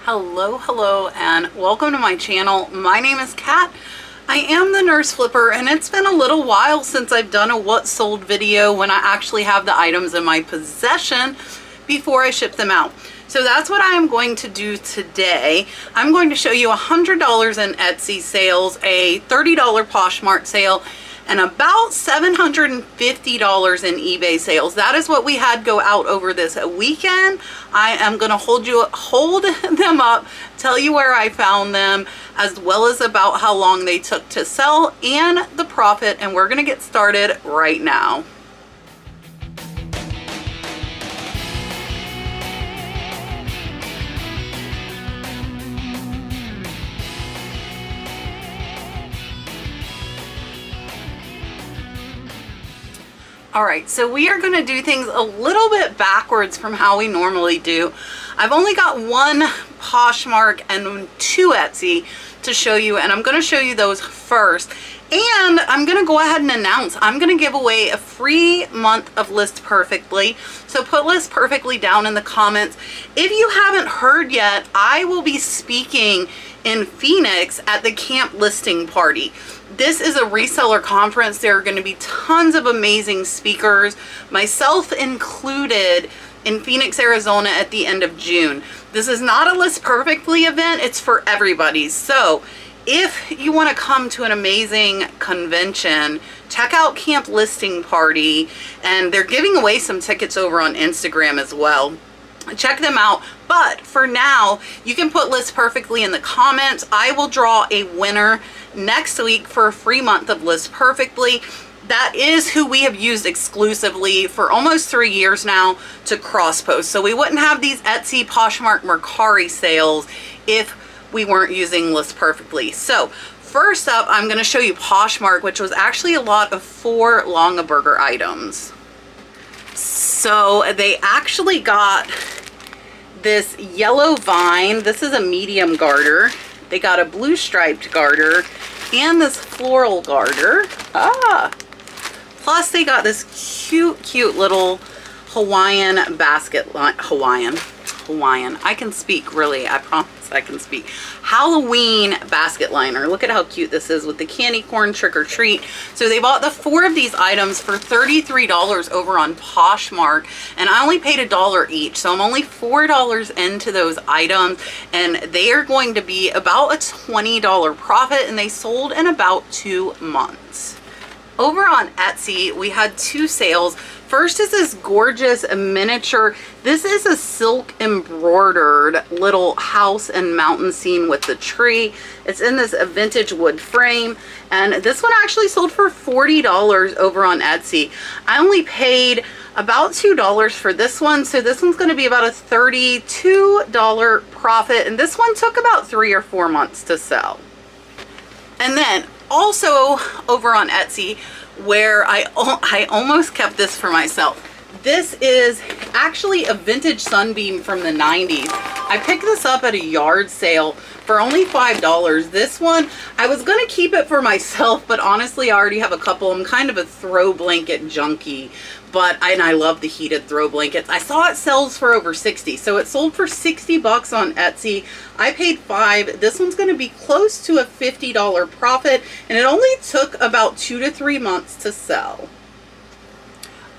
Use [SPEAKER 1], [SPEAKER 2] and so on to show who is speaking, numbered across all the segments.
[SPEAKER 1] Hello, and welcome to my channel. My name is Kat. I am the Nurse Flipper, and it's been a little while since I've done a what sold video when I actually have the items in my possession before I ship them out. So that's what I am going to do today. I'm going to show you $100 in Etsy sales, a $30 Poshmark sale, and about $750 in eBay sales. That is what we had go out over this weekend. I am going to hold them up, tell you where I found them, as well as about how long they took to sell and the profit, and we're going to get started right now. Alright, so we are going to do things a little bit backwards from how we normally do. I've only got one Poshmark and two Etsy to show you, and I'm going to show you those first. And I'm going to go ahead and announce I'm going to give away a free month of List Perfectly. So put List Perfectly down in the comments. If you haven't heard yet, I will be speaking in Phoenix at the Camp Listing Party. This is a reseller conference. There are going to be tons of amazing speakers, myself included, in Phoenix, Arizona at the end of June. This is not a List Perfectly event. It's for everybody. So if you want to come to an amazing convention, check out Camp Listing Party, and they're giving away some tickets over on Instagram as well. Check them out. But for now, you can put List Perfectly in the comments. I will draw a winner next week for a free month of List Perfectly. That is who we have used exclusively for almost 3 years now to cross post. So we wouldn't have these Etsy, Poshmark, Mercari sales if we weren't using List Perfectly. So first up, I'm going to show you Poshmark, which was actually a lot of 4 Longaberger items. So they actually got this yellow vine. This is a medium garter. They got a blue striped garter and this floral garter. Plus they got this cute little Hawaiian basket line. Hawaiian. I can speak, really. I promise I can speak. Halloween basket liner. Look at how cute this is with the candy corn trick or treat. So they bought the 4 of these items for $33 over on Poshmark, and I only paid $1 each. So I'm only $4 into those items, and they are going to be about a $20 profit, and they sold in about 2 months. Over on Etsy, we had 2 sales. First is this gorgeous miniature. This is a silk embroidered little house and mountain scene with the tree. It's in this vintage wood frame, and this one actually sold for $40 over on Etsy. I only paid about $2 for this one, so this one's going to be about a $32 profit, and this one took about 3 or 4 months to sell. And then also over on Etsy, where I almost kept this for myself. This is actually a vintage sunbeam from the 90s. I picked this up at a yard sale for only $5. This one, I was going to keep it for myself, but honestly, I already have a couple. I'm kind of a throw blanket junkie, and I love the heated throw blankets. I saw it sells for over 60, so it sold for 60 bucks on Etsy. I paid $5. This one's going to be close to a $50 profit, and it only took about 2 to 3 months to sell.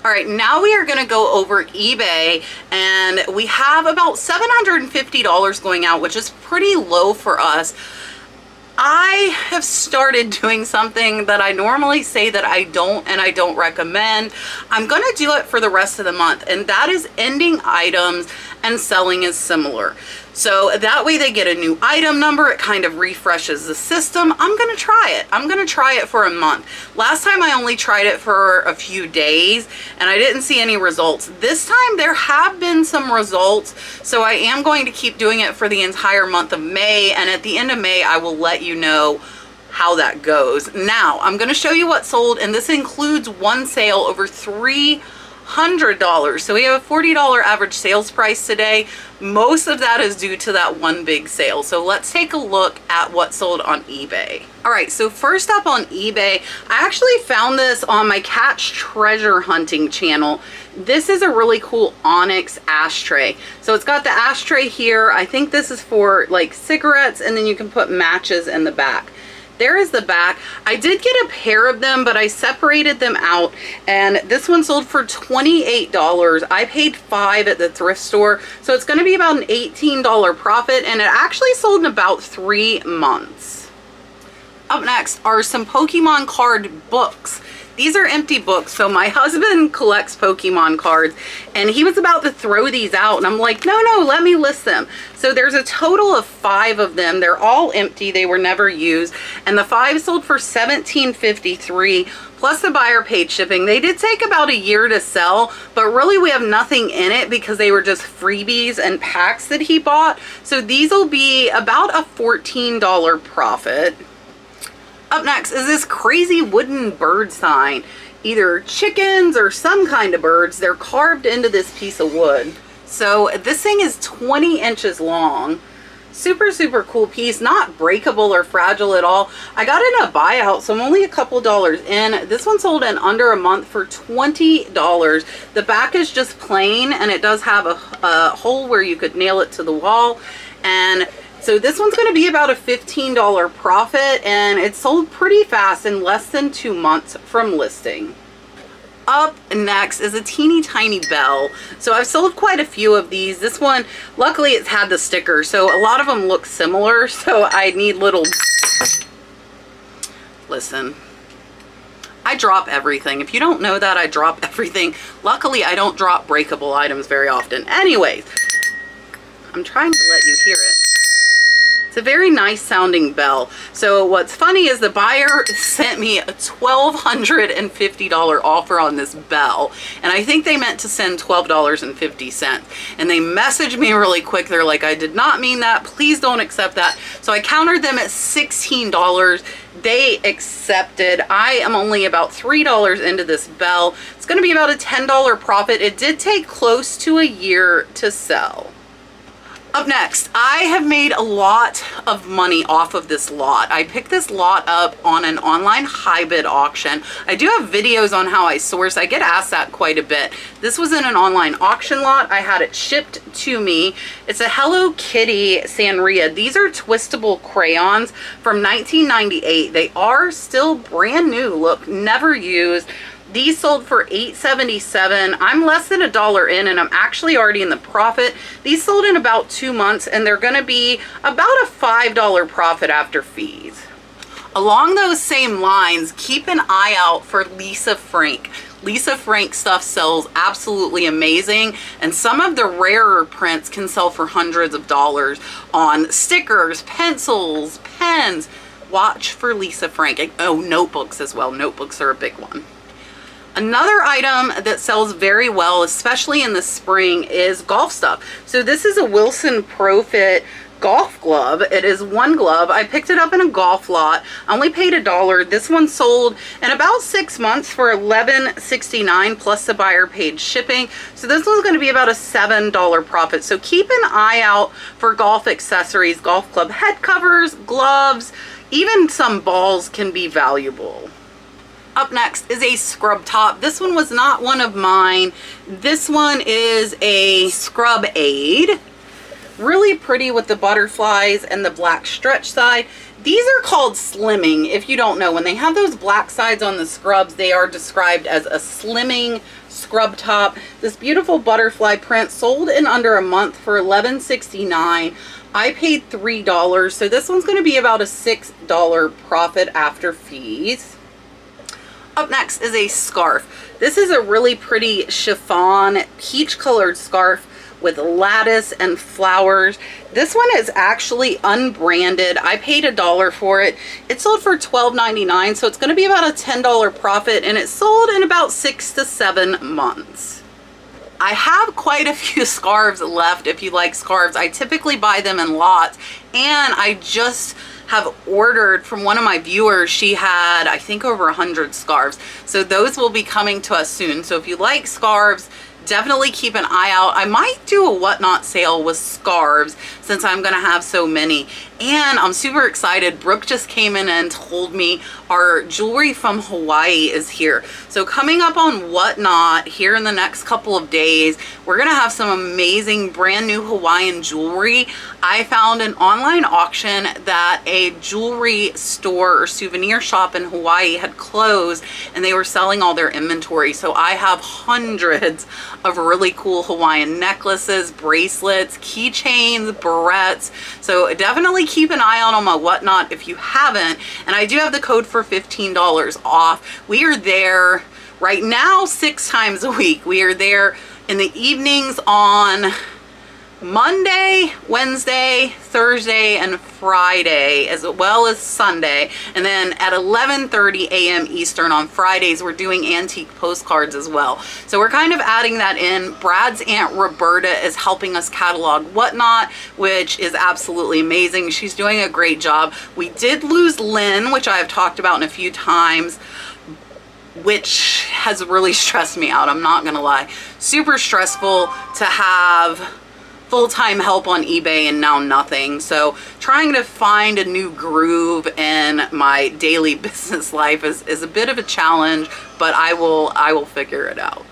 [SPEAKER 1] All right, now we are going to go over eBay, and we have about $750 going out, which is pretty low for us. I have started doing something that I normally say that I don't, and I don't recommend. I'm going to do it for the rest of the month, and that is ending items and selling is similar. So that way they get a new item number. It kind of refreshes the system. I'm going to try it. I'm going to try it for a month. Last time I only tried it for a few days and I didn't see any results. This time there have been some results. So I am going to keep doing it for the entire month of May. And at the end of May, I will let you know how that goes. Now I'm going to show you what sold, and this includes one sale over $300 $100. So we have a $40 average sales price today. Most of that is due to that one big sale. So let's take a look at what sold on eBay. All right, so first up on eBay, I actually found this on my catch treasure hunting channel. This is a really cool onyx ashtray. So it's got the ashtray here. I think this is for like cigarettes, and then you can put matches in the back. There is the back. I did get a pair of them, but I separated them out, and this one sold for $28. I paid $5 at the thrift store, so it's going to be about an $18 profit, and it actually sold in about 3 months. Up next are some Pokemon card books. These are empty books. So my husband collects Pokemon cards, and he was about to throw these out, and I'm like, no, let me list them. So there's a total of 5 of them. They're all empty. They were never used. And the 5 sold for $17.53 plus the buyer paid shipping. They did take about a year to sell, but really we have nothing in it because they were just freebies and packs that he bought. So these will be about a $14 profit. Up next is this crazy wooden bird sign. Either chickens or some kind of birds. They're carved into this piece of wood. So this thing is 20 inches long. Super, super cool piece. Not breakable or fragile at all. I got it in a buyout, so I'm only a couple dollars in. This one sold in under a month for $20. The back is just plain, and it does have a hole where you could nail it to the wall. And so this one's going to be about a $15 profit, and it sold pretty fast in less than 2 months from listing. Up next is a teeny tiny bell. So I've sold quite a few of these. This one, luckily it's had the sticker, so a lot of them look similar, so I need little... Listen, I drop everything. If you don't know that, I drop everything. Luckily, I don't drop breakable items very often. Anyways, I'm trying to let you hear it. It's a very nice sounding bell. So what's funny is the buyer sent me a $1,250 offer on this bell, and I think they meant to send $12.50, and they messaged me really quick. They're like, I did not mean that, please don't accept that. So I countered them at $16. They accepted. I am only about $3 into this bell. It's going to be about a $10 profit. It did take close to a year to sell. Up next, I have made a lot of money off of this lot. I picked this lot up on an online high bid auction. I do have videos on how I source. I get asked that quite a bit. This was in an online auction lot. I had it shipped to me. It's a Hello Kitty Sanria. These are twistable crayons from 1998. They are still brand new. Look, never used. These sold for $8.77. I'm less than $1 in, and I'm actually already in the profit. These sold in about 2 months, and they're going to be about a $5 profit after fees. Along those same lines, keep an eye out for Lisa Frank. Lisa Frank stuff sells absolutely amazing, and some of the rarer prints can sell for hundreds of dollars on stickers, pencils, pens. Watch for Lisa Frank. Oh, notebooks as well. Notebooks are a big one. Another item that sells very well, especially in the spring, is golf stuff. So this is a Wilson Pro Fit golf glove. It is one glove. I picked it up in a golf lot. I only paid $1. This one sold in about 6 months for $11.69 plus the buyer paid shipping. So this one's going to be about a $7 profit. So keep an eye out for golf accessories, golf club head covers, gloves, even some balls can be valuable. Up next is a scrub top. This one was not one of mine. This one is a scrub aid. Really pretty with the butterflies and the black stretch side. These are called slimming. If you don't know, when they have those black sides on the scrubs, they are described as a slimming scrub top. This beautiful butterfly print sold in under a month for $11.69. I paid $3, so this one's going to be about a $6 profit after fees. Up next is a scarf. This is a really pretty chiffon, peach colored scarf with lattice and flowers. This one is actually unbranded. I paid $1 for it. It sold for $12.99, so it's going to be about a $10 profit, and it sold in about 6 to 7 months. I have quite a few scarves left if you like scarves. I typically buy them in lots, and I just have ordered from one of my viewers. She had, I think, over 100 scarves. So those will be coming to us soon. So if you like scarves, definitely keep an eye out. I might do a whatnot sale with scarves since I'm gonna have so many. And I'm super excited. Brooke just came in and told me our jewelry from Hawaii is here. So coming up on Whatnot here in the next couple of days, we're gonna have some amazing brand new Hawaiian jewelry. I found an online auction that a jewelry store or souvenir shop in Hawaii had closed and they were selling all their inventory. So I have hundreds of really cool Hawaiian necklaces, bracelets, keychains, barrettes. So definitely keep an eye out on my Whatnot if you haven't. And I do have the code for $15 off. We are there right now 6 times a week. We are there in the evenings on Monday, Wednesday, Thursday, and Friday, as well as Sunday. And then at 11:30 a.m. Eastern on Fridays, we're doing antique postcards as well. So we're kind of adding that in. Brad's Aunt Roberta is helping us catalog Whatnot, which is absolutely amazing. She's doing a great job. We did lose Lynn, which I have talked about in a few times, which has really stressed me out. I'm not gonna lie. Super stressful to have full-time help on eBay and now nothing. So trying to find a new groove in my daily business life is a bit of a challenge, but I will figure it out.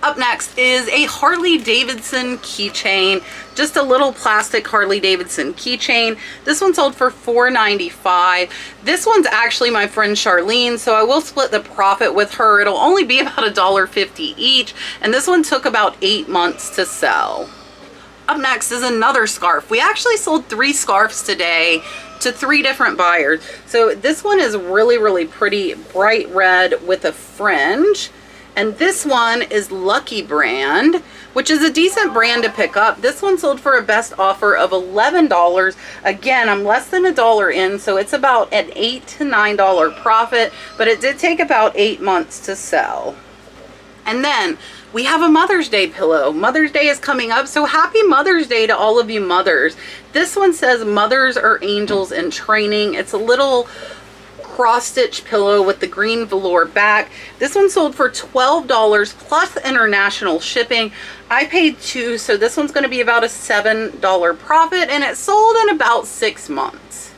[SPEAKER 1] Up next is a Harley Davidson keychain, just a little plastic Harley Davidson keychain. This one sold for $4.95. This one's actually my friend Charlene, so I will split the profit with her. It'll only be about $1.50 each, and this one took about 8 months to sell. Up next is another scarf. We actually sold 3 scarves today to 3 different buyers. So this one is really, really pretty, bright red with a fringe. And this one is Lucky Brand, which is a decent brand to pick up. This one sold for a best offer of $11. Again, I'm less than $1 in, so it's about an $8 to $9 profit, but it did take about 8 months to sell. And then we have a Mother's Day pillow. Mother's Day is coming up, so happy Mother's Day to all of you mothers. This one says mothers are angels in training. It's a little cross-stitch pillow with the green velour back. This one sold for $12 plus international shipping. I paid $2, so this one's going to be about a $7 profit, and it sold in about 6 months.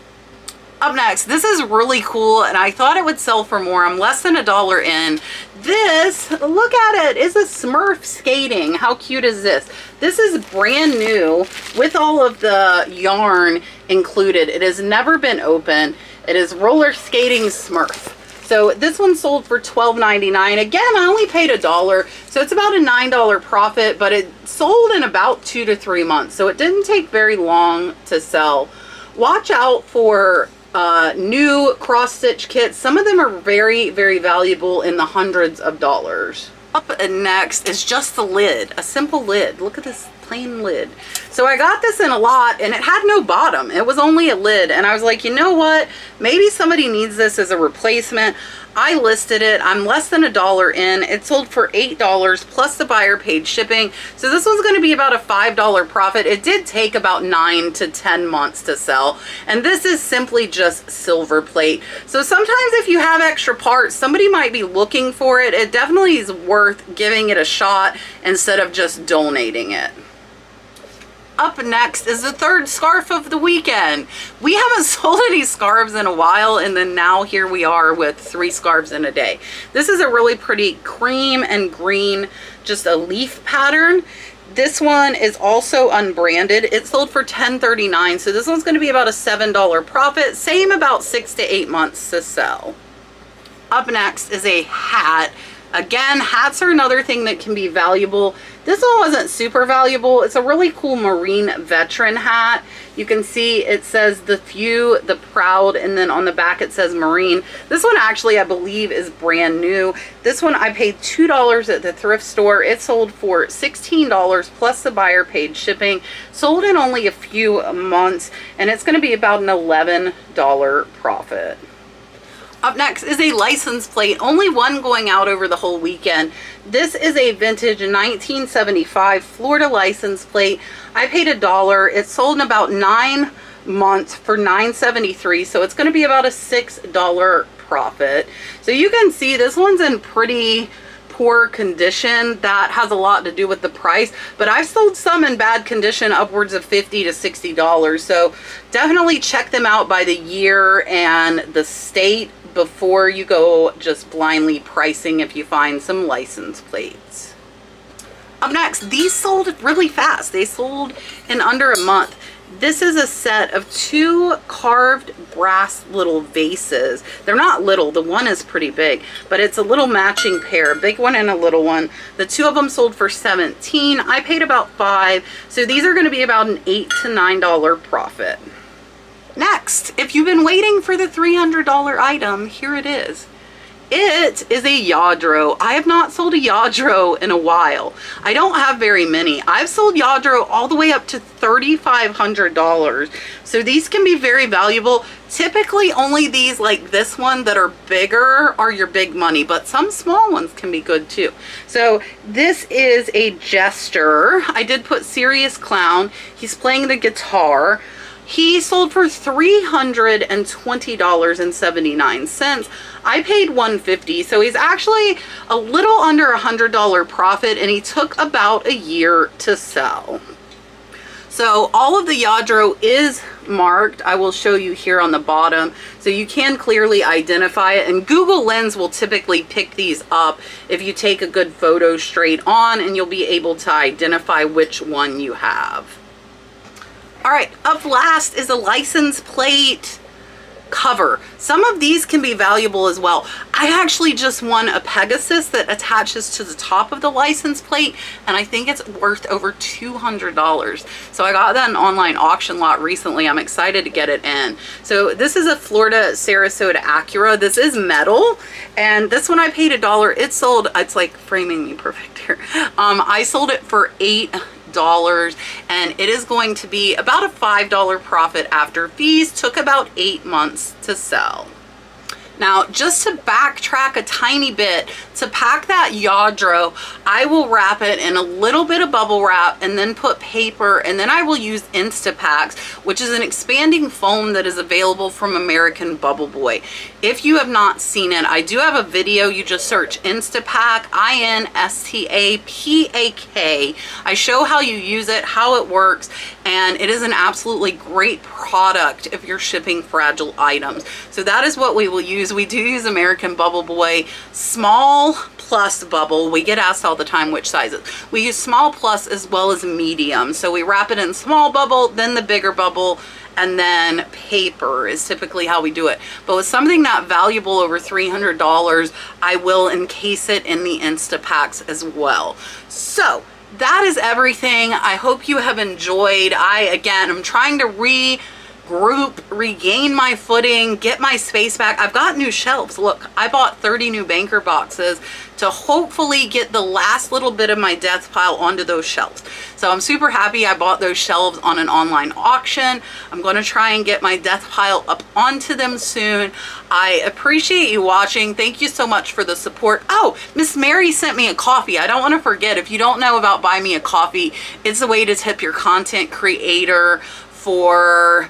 [SPEAKER 1] Up next, this is really cool, and I thought it would sell for more. I'm less than $1 in. This, look at it, is a Smurf skating. How cute is this? This is brand new with all of the yarn included. It has never been opened. It is roller skating Smurf. So this one sold for $12.99. Again, I only paid $1, so it's about a $9 profit, but it sold in about 2 to 3 months, so it didn't take very long to sell. Watch out for new cross-stitch kits. Some of them are very, very valuable in the hundreds of dollars. Up next is just the lid, a simple lid. Look at this plain lid. So I got this in a lot and it had no bottom. It was only a lid, and I was like, you know what? Maybe somebody needs this as a replacement. I listed it. I'm less than $1 in. It sold for $8 plus the buyer paid shipping. So this one's going to be about a $5 profit. It did take about 9 to 10 months to sell. And this is simply just silver plate. So sometimes if you have extra parts, somebody might be looking for it. It definitely is worth giving it a shot instead of just donating it. Up next is the third scarf of the weekend. We haven't sold any scarves in a while, and then now here we are with 3 scarves in a day. This is a really pretty cream and green, just a leaf pattern. This one is also unbranded. It sold for $10.39, so this one's going to be about a $7 profit. Same about 6 to 8 months to sell. Up next is a hat. Again, hats are another thing that can be valuable. This one wasn't super valuable. It's a really cool Marine veteran hat. You can see it says the few, the proud, and then on the back it says Marine. This one actually, I believe, is brand new. This one I paid $2 at the thrift store. It sold for $16 plus the buyer paid shipping. Sold in only a few months, and it's going to be about an $11 profit. Up next is a license plate, only one going out over the whole weekend. This is a vintage 1975 Florida license plate. I paid $1. It sold in about 9 month for $9.73, so it's going to be about a $6 profit. So you can see this one's in pretty poor condition. That has a lot to do with the price, but I've sold some in bad condition upwards of $50 to $60. So definitely check them out by the year and the state before you go just blindly pricing if you find some license plates. Up next, these sold really fast. They sold in under a month. This is a set of 2 carved brass little vases. They're not little, the one is pretty big, but it's a little matching pair, a big one and a little one. The 2 of them sold for $17. I paid about $5, so these are going to be about an $8 to $9 profit. Next, if you've been waiting for the $300 item, here it is. It is a Yadro. I have not sold a Yadro in a while. I don't have very many. I've sold Yadro all the way up to $3,500. So these can be very valuable. Typically only these like this one that are bigger are your big money, but some small ones can be good too. So this is a Jester. I did put Serious Clown. He's playing the guitar. He sold for $320.79. I paid $150, so he's actually a little under $100 profit, and he took about a year to sell. So all of the Yadro is marked. I will show you here on the bottom, so you can clearly identify it, and Google Lens will typically pick these up if you take a good photo straight on, and you'll be able to identify which one you have. All right, up last is a license plate cover. Some of these can be valuable as well. I actually just won a Pegasus that attaches to the top of the license plate, and I think it's worth over $200. So I got that in an online auction lot recently. I'm excited to get it in. So this is a Florida Sarasota Acura. This is metal, and this one I paid $1. It sold, it's like framing me perfect here. I sold it for $8, and it is going to be about a $5 profit after fees. Took about 8 months to sell. Now, just to backtrack a tiny bit, to pack that Yadro, I will wrap it in a little bit of bubble wrap and then put paper, and then I will use Instapacks, which is an expanding foam that is available from American Bubble Boy. If you have not seen it, I do have a video. You just search Instapack, Instapak. I show how you use it, how it works, and it is an absolutely great product if you're shipping fragile items. So that is what we will use. We do use American Bubble Boy small plus bubble. We get asked all the time which sizes. We use small plus as well as medium. So we wrap it in small bubble, then the bigger bubble, and then paper is typically how we do it. But with something that valuable over $300, I will encase it in the Instapacks as well. So that is everything. I hope you have enjoyed. I'm trying to regroup, regain my footing, get my space back. I've got new shelves. Look, I bought 30 new banker boxes to hopefully get the last little bit of my death pile onto those shelves. So I'm super happy I bought those shelves on an online auction. I'm going to try and get my death pile up onto them soon. I appreciate you watching. Thank you so much for the support. Oh, Miss Mary sent me a coffee. I don't want to forget, if you don't know about Buy Me a Coffee, it's a way to tip your content creator for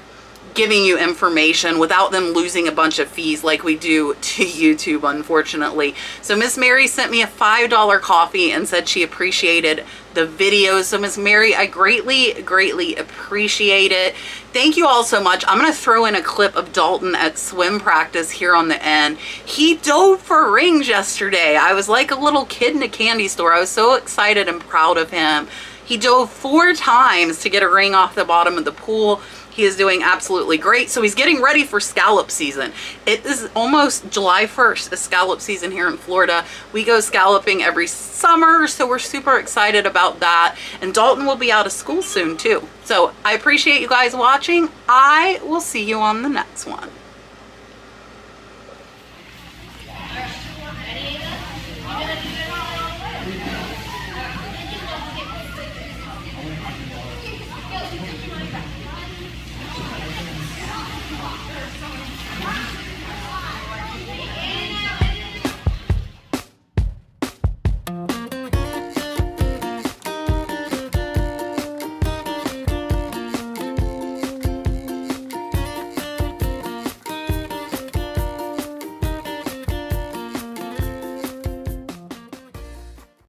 [SPEAKER 1] giving you information without them losing a bunch of fees like we do to YouTube, unfortunately. So Miss Mary sent me a $5 coffee and said she appreciated the videos. So Miss Mary, I greatly appreciate it. Thank you all so much. I'm gonna throw in a clip of Dalton at swim practice here on the end. He dove for rings yesterday. I was like a little kid in a candy store. I was so excited and proud of him. He dove 4 times to get a ring off the bottom of the pool. He is doing absolutely great. So he's getting ready for scallop season. It is almost July 1st, a scallop season here in Florida. We go scalloping every summer, so we're super excited about that. And Dalton will be out of school soon too. So I appreciate you guys watching. I will see you on the next one.